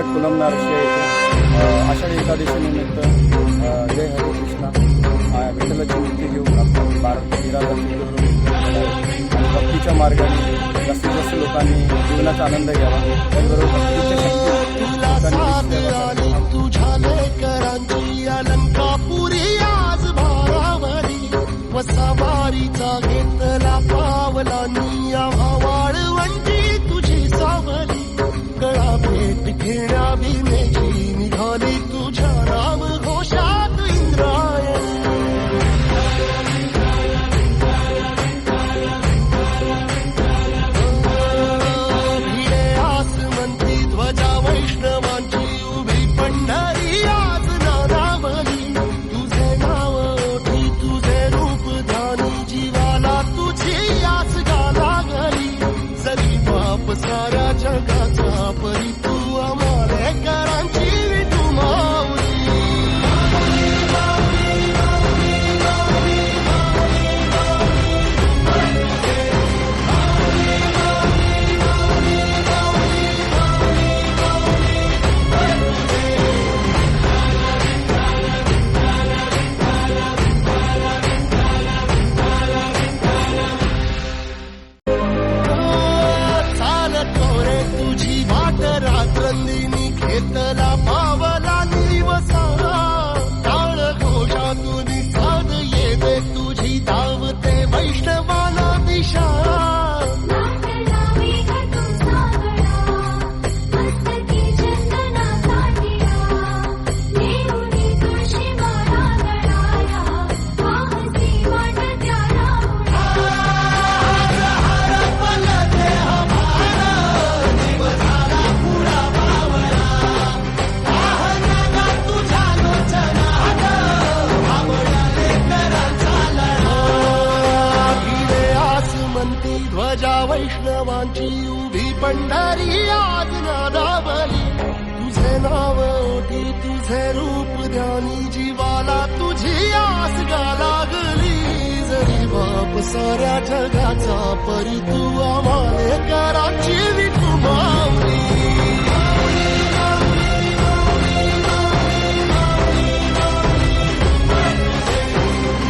उलट कुलमनार आषाढी एकादशीनिमित्त जय हरे कृष्णा विठ्ठलाची मूर्ती घेऊन आपण भारत आणि भक्तीच्या मार्गाने जास्तीत जास्त लोकांनी जीवनाचा आनंद घ्यावा. त्याचबरोबर तुझ्या लेकरांची अलंकापुरी आज भारावरी वसावारीचा घेतला पावला निया वाळवंटी तुझी सावली गळा भेट घेण्या भीमेची निघाली तुझ्या राम घोषात इंद्रायणी. भिडे आसमंती ध्वजा वैष्णवांची उभी पंढरी आज नारावली तुझे नाव ओठी तुझे रूप ध्यानी जीवाला तुझी आस गाला गली जरी बाप साऱ्या जगाचा परी तू आमालेकरांची विठू माऊली. तुझी वाट रात्रंदिनी घेतला पावला निवसा टाळ घोषातून साध येते तुझी धावते वैष्णवाला दिशा. ध्वजा वैष्णवांची उभी पंढरी आज नादावली तुझे नाव ओठी तुझे रूप ध्यानी जीवाला तुझी आस गा लागली जरी बाप साऱ्या जगाचा परी तू आमालेकरांची विठू